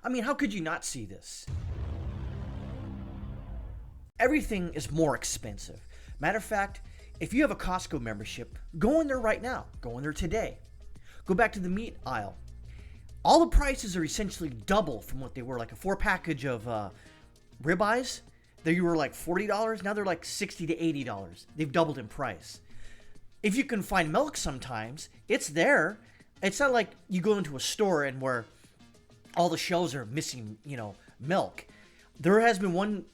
I mean, how could you not see this? Everything is more expensive. Matter of fact, if you have a Costco membership, go in there right now. Go in there today. Go back to the meat aisle. All the prices are essentially double from what they were. Like a 4 package of ribeyes, they were like $40. Now they're like $60 to $80. They've doubled in price. If you can find milk sometimes, it's there. It's not like you go into a store and where all the shelves are missing, milk. There has been one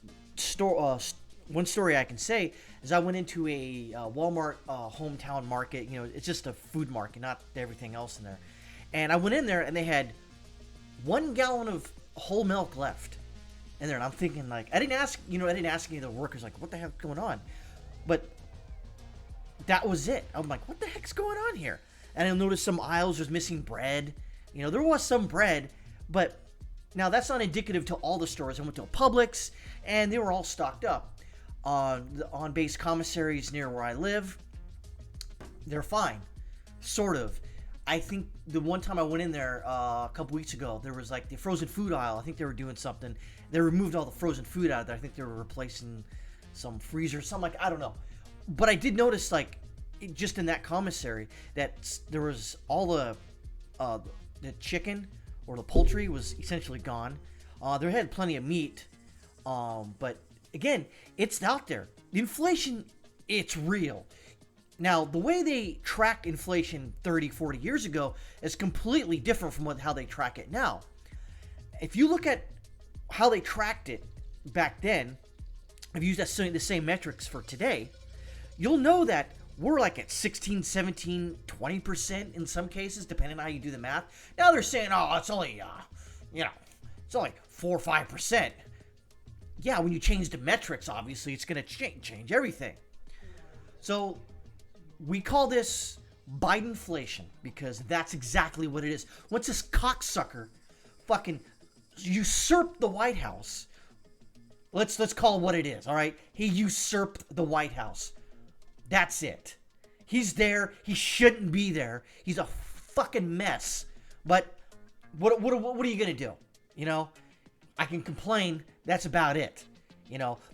story I can say is I went into a Walmart hometown market. It's just a food market, not everything else in there. And I went in there and they had 1 gallon of whole milk left in there. And I'm thinking like, I didn't ask any of the workers like, what the heck's going on? But that was it. I'm like, what the heck's going on here? And I noticed some aisles was missing bread. There was some bread, but now that's not indicative to all the stores. I went to a Publix and they were all stocked up. On base commissaries near where I live, they're fine, sort of. I think the one time I went in there a couple weeks ago, there was like the frozen food aisle. I think they were doing something. They removed all the frozen food out of there. I think they were replacing some freezer, something like, I don't know. But I did notice like just in that commissary that there was all the chicken or the poultry was essentially gone. They had plenty of meat, but again, it's out there. The inflation, it's real. Now, the way they track inflation 30, 40 years ago is completely different from how they track it now. If you look at how they tracked it back then, if you use the same metrics for today, you'll know that we're like at 16, 17, 20% in some cases, depending on how you do the math. Now they're saying, oh, it's only, it's only 4 or 5%. Yeah, when you change the metrics, obviously, it's going to change everything. So we call this Bidenflation because that's exactly what it is. Once this cocksucker fucking usurped the White House, let's call it what it is, all right? He usurped the White House. That's it. He's there. He shouldn't be there. He's a fucking mess. But what are you going to do? I can complain. That's about it.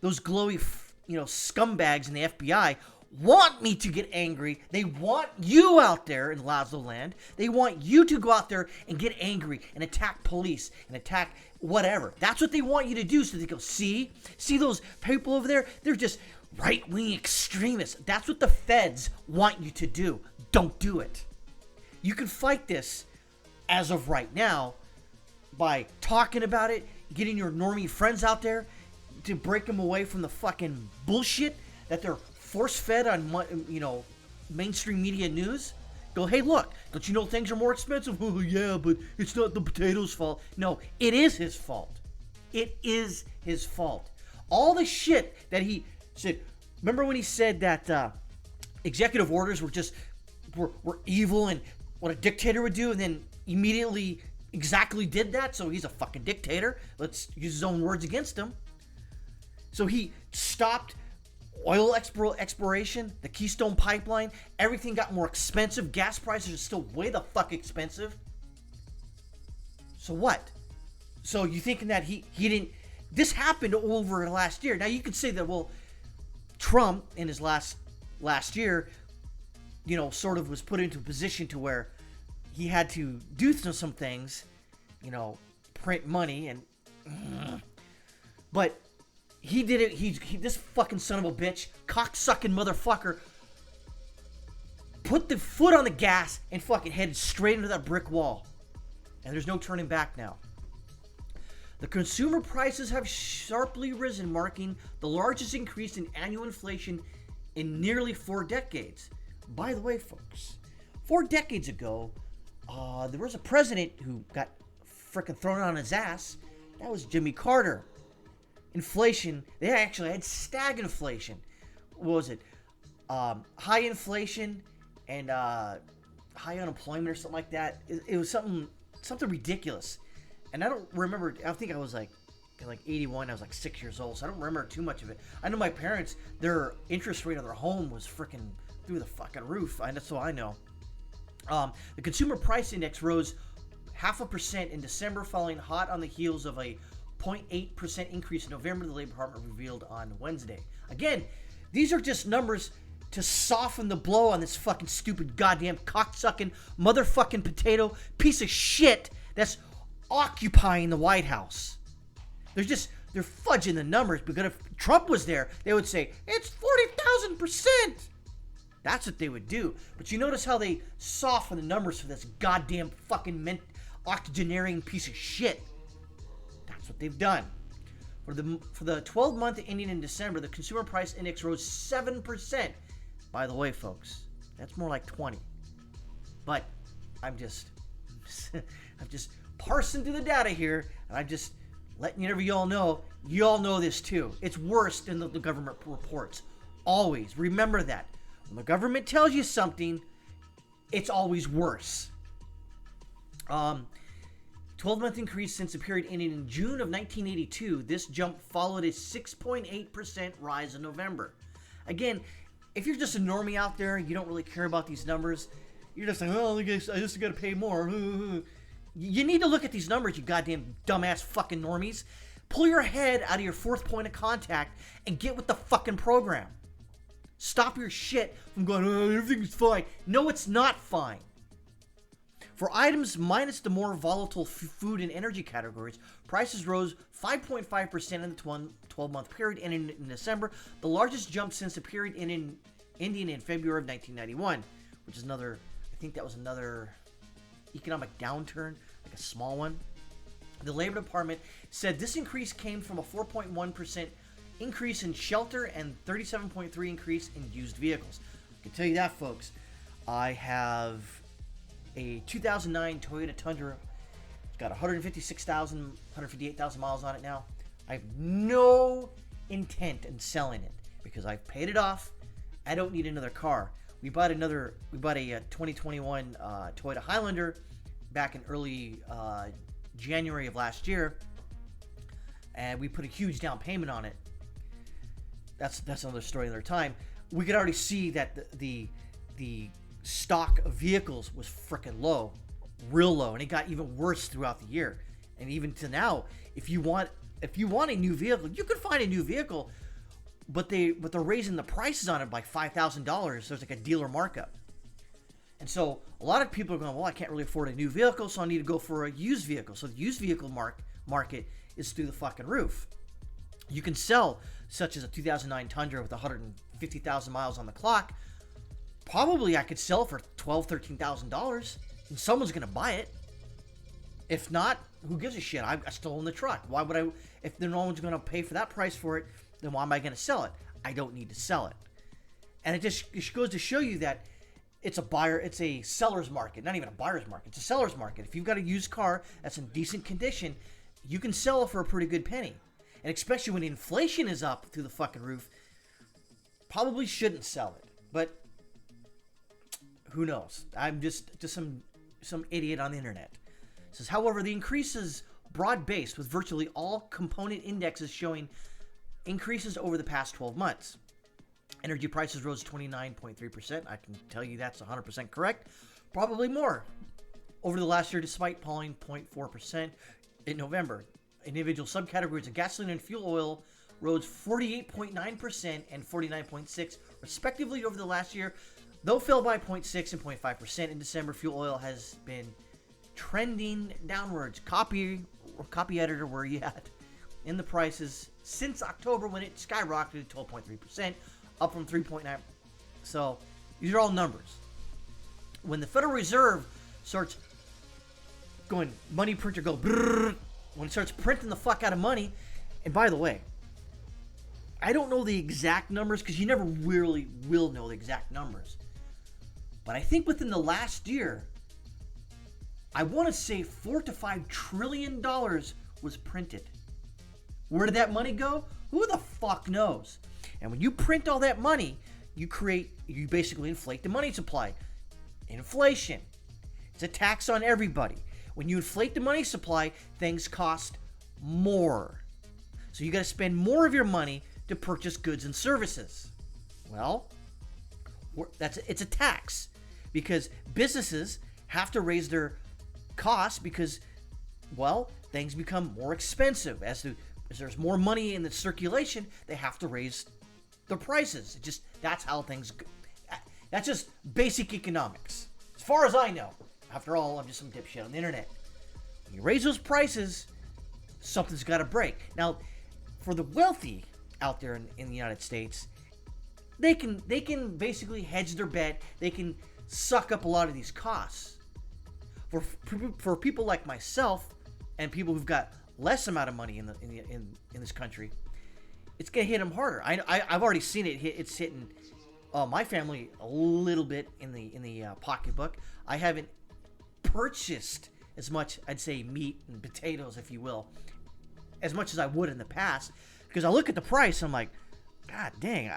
Those glowy, scumbags in the FBI want me to get angry. They want you out there in Lazo Land. They want you to go out there and get angry and attack police and attack whatever. That's what they want you to do. So they go, see those people over there? They're just right-wing extremists. That's what the feds want you to do. Don't do it. You can fight this as of right now by talking about it, getting your normie friends out there to break them away from the fucking bullshit that they're force-fed on, mainstream media news. Go, hey, look, don't you know things are more expensive? Oh, yeah, but it's not the potatoes' fault. No, it is his fault. It is his fault. All the shit that he said. Remember when he said that executive orders were evil and what a dictator would do, and then immediately exactly did that? So he's a fucking dictator. Let's use his own words against him. So he stopped oil exploration, the Keystone Pipeline. Everything got more expensive. Gas prices are still way the fuck expensive. So what? So you thinking that he didn't? This happened over last year. Now you could say that, well, Trump in his last year, sort of was put into a position to where he had to do some things, print money and, but he did it. He this fucking son of a bitch, cocksucking motherfucker, put the foot on the gas and fucking headed straight into that brick wall. And there's no turning back now. The consumer prices have sharply risen, marking the largest increase in annual inflation in nearly 4 decades. By the way, folks, 4 decades ago, there was a president who got frickin' thrown on his ass. That was Jimmy Carter. Inflation, they actually had stagflation. What was it? High inflation and high unemployment or something like that. It was something ridiculous. And I don't remember, I think I was like 81, I was like 6 years old, so I don't remember too much of it. I know my parents, their interest rate on their home was freaking through the fucking roof. That's all I know. The consumer price index rose 0.5% in December, following hot on the heels of a 0.8% increase in November, the Labor Department revealed on Wednesday. Again, these are just numbers to soften the blow on this fucking stupid goddamn cocksucking motherfucking potato piece of shit that's occupying the White House. They're fudging the numbers, because if Trump was there, they would say, it's 40,000%. That's what they would do. But you notice how they soften the numbers for this goddamn fucking octogenarian piece of shit. That's what they've done. For the 12-month ending in December, the Consumer Price Index rose 7%. By the way, folks, that's more like 20. But I'm just parsing through the data here, and I'm just letting you all know this too. It's worse than the government reports. Always. Remember that. When the government tells you something, it's always worse. 12-month increase since the period ending in June of 1982. This jump followed a 6.8% rise in November. Again, if you're just a normie out there, you don't really care about these numbers, you're just like, oh, I just got to pay more. You need to look at these numbers, you goddamn dumbass fucking normies. Pull your head out of your fourth point of contact and get with the fucking program. Stop your shit from going, oh, everything's fine. No, it's not fine. For items minus the more volatile food and energy categories, prices rose 5.5% in the 12-month period ending in December, the largest jump since the period ending in February of 1991, which is another, I think that was another economic downturn, like a small one. The Labor Department said this increase came from a 4.1% increase in shelter and 37.3% increase in used vehicles. I can tell you that, folks. I have a 2009 Toyota Tundra. It's got 158,000 miles on it now. I have no intent in selling it because I've paid it off. I don't need another car. We bought a 2021 Toyota Highlander back in early January of last year, and we put a huge down payment on it. That's another story another time. We could already see that the stock of vehicles was freaking low, real low, and it got even worse throughout the year. And even to now, if you want a new vehicle, you can find a new vehicle, but they're raising the prices on it by $5,000. So it's like a dealer markup. And so a lot of people are going, well, I can't really afford a new vehicle, so I need to go for a used vehicle. So the used vehicle market is through the fucking roof. You can sell, such as a 2009 Tundra with 150,000 miles on the clock. Probably I could sell for $12,000, $13,000, and someone's going to buy it. If not, who gives a shit? I still own the truck. Why would I? If no one's going to pay for that price for it, then why am I going to sell it? I don't need to sell it. And it goes to show you that it's a seller's market, not even a buyer's market. It's a seller's market. If you've got a used car that's in decent condition, you can sell it for a pretty good penny. And especially when inflation is up through the fucking roof, probably shouldn't sell it. But who knows? I'm just some idiot on the internet. It says, however, the increase is broad-based, with virtually all component indexes showing increases over the past 12 months. Energy prices rose 29.3%. I can tell you that's 100% correct. Probably more over the last year, despite falling 0.4% in November. Individual subcategories of gasoline and fuel oil rose 48.9% and 49.6% respectively over the last year, though fell by 0.6 and 0.5% in December. Fuel oil has been trending downwards. Copy editor, where you at? In the prices since October, when it skyrocketed 12.3%, up from 3.9%. So these are all numbers. When the Federal Reserve starts going, money printer go brrr, when it starts printing the fuck out of money, and by the way, I don't know the exact numbers because you never really will know the exact numbers. But I think within the last year, I want to say $4 to $5 trillion was printed. Where did that money go? Who the fuck knows? And when you print all that money, you basically inflate the money supply. Inflation. It's a tax on everybody. When you inflate the money supply, things cost more. So you got to spend more of your money to purchase goods and services. Well, it's a tax because businesses have to raise their costs because, well, things become more expensive. As there's more money in the circulation, they have to raise the prices. That's how things go. That's just basic economics. As far as I know. After all, I'm just some dipshit on the internet. When you raise those prices, something's got to break. Now, for the wealthy out there in the United States, they can basically hedge their bet. They can suck up a lot of these costs. For people like myself and people who've got less amount of money in this country, it's gonna hit them harder. I've already seen it hit. It's hitting my family a little bit in the pocketbook. I haven't purchased as much, I'd say, meat and potatoes, if you will, as much as I would in the past, because I look at the price, I'm like, God dang,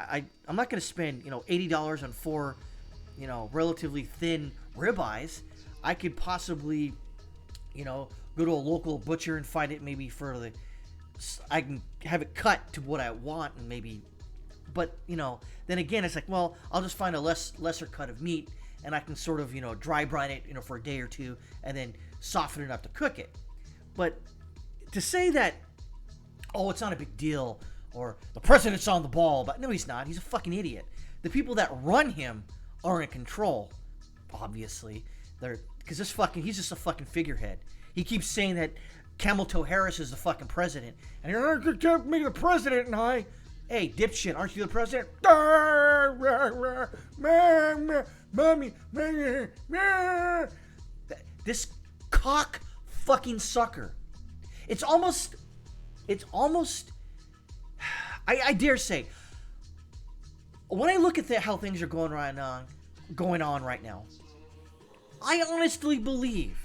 I'm not gonna spend $80 on 4 relatively thin ribeyes. I could possibly go to a local butcher and find it maybe I can have it cut to what I want and maybe, but then again it's like, well, I'll just find a lesser cut of meat and I can sort of dry brine it for a day or two and then soften it up to cook it. But to say that, oh, it's not a big deal, or the president's on the ball, but no, he's not. He's a fucking idiot. The people that run him are in control, obviously. Because he's just a fucking figurehead. He keeps saying that Camel Toe Harris is the fucking president, and you're not gonna make the president, and hey, dipshit, aren't you the president? Mommy, this cock fucking sucker. It's almost. I dare say, when I look at how things are going on right now, I honestly believe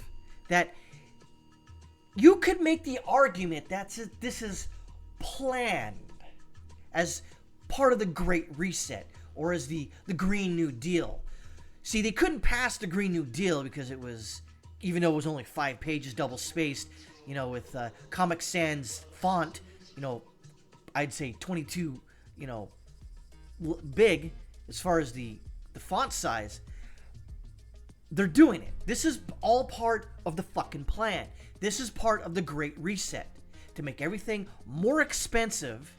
that you could make the argument that this is planned as part of the Great Reset or as the Green New Deal. See, they couldn't pass the Green New Deal because it was, even though it was only 5 pages, double spaced, with Comic Sans font, I'd say 22, big as far as the font size. They're doing it. This is all part of the fucking plan. This is part of the Great Reset to make everything more expensive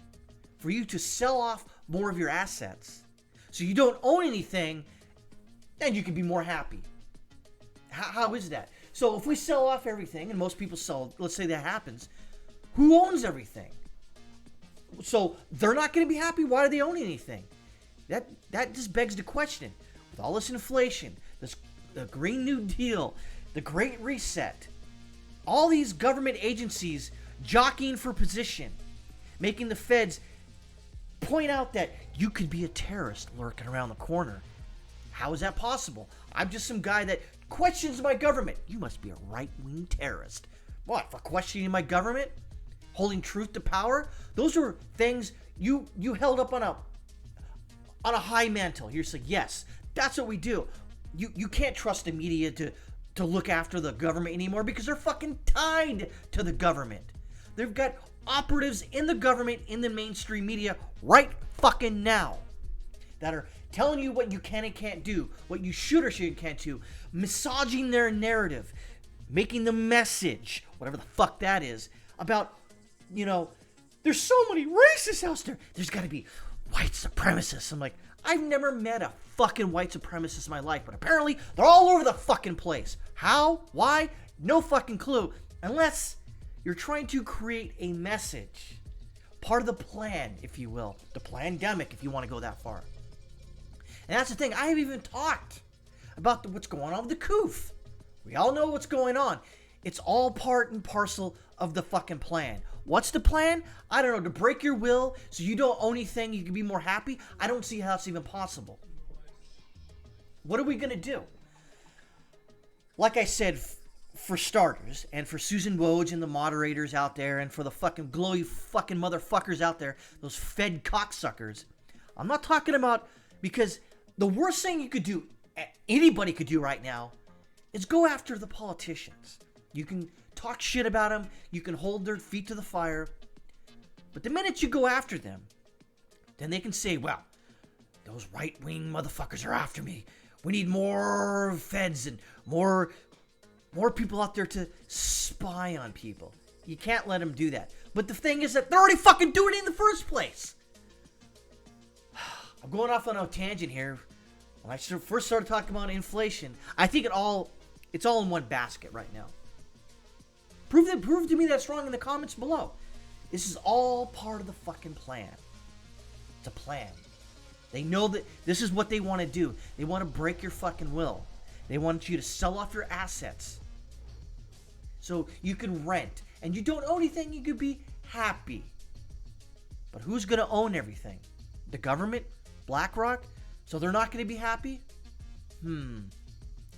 for you to sell off more of your assets so you don't own anything and you can be more happy. How is that? So if we sell off everything and most people sell, let's say that happens, who owns everything? So they're not going to be happy. Why do they own anything? That just begs the question. With all this inflation, the Green New Deal, the Great Reset, all these government agencies jockeying for position, making the feds point out that you could be a terrorist lurking around the corner. How is that possible? I'm just some guy that questions my government. You must be a right-wing terrorist. What, for questioning my government? Holding truth to power? Those are things you held up on a high mantle. You're just like, yes, that's what we do. You can't trust the media to look after the government anymore because they're fucking tied to the government. They've got operatives in the government, in the mainstream media right fucking now that are telling you what you can and can't do, what you should or can't do, massaging their narrative, making the message, whatever the fuck that is, about, there's so many racists out there. There's got to be white supremacists. I'm like, I've never met a fucking white supremacist in my life, but apparently they're all over the fucking place. How? Why? No fucking clue. Unless you're trying to create a message. Part of the plan, if you will. The plandemic, if you want to go that far. And that's the thing. I haven't even talked about what's going on with the COOF. We all know what's going on. It's all part and parcel of the fucking plan. What's the plan? I don't know. To break your will so you don't own anything, you can be more happy? I don't see how it's even possible. What are we going to do? Like I said, for starters, and for Susan Woj and the moderators out there, and for the fucking glowy fucking motherfuckers out there, those Fed cocksuckers, I'm not talking about, because the worst thing you could do, anybody could do right now, is go after the politicians. You can talk shit about them, you can hold their feet to the fire, but the minute you go after them, then they can say, well, those right-wing motherfuckers are after me. We need more feds and more More people out there to spy on people. You can't let them do that. But the thing is that they're already fucking doing it in the first place. I'm going off on a tangent here. When I first started talking about inflation, I think it's all in one basket right now. Prove to me that's wrong in the comments below. This is all part of the fucking plan. It's a plan. They know that this is what they want to do. They want to break your fucking will. They want you to sell off your assets so you can rent. And you don't own anything, you could be happy. But who's going to own everything? The government? BlackRock? So they're not going to be happy?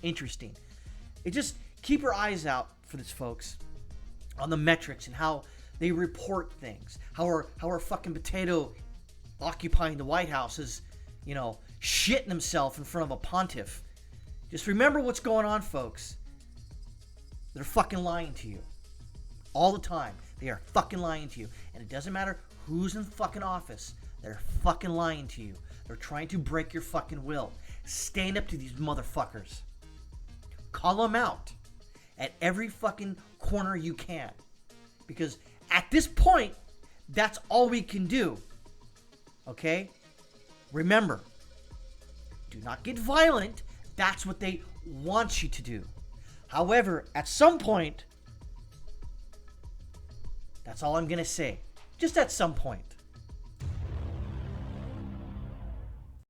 Interesting. Just keep your eyes out for this, folks, on the metrics and how they report things. How our fucking potato occupying the White House is, shitting himself in front of a pontiff. Just remember what's going on, folks. They're fucking lying to you. All the time. They are fucking lying to you. And it doesn't matter who's in fucking office. They're fucking lying to you. They're trying to break your fucking will. Stand up to these motherfuckers. Call them out at every fucking corner you can. Because at this point, that's all we can do. Okay? Remember, do not get violent. That's what they want you to do. However, at some point, that's all I'm going to say. Just at some point.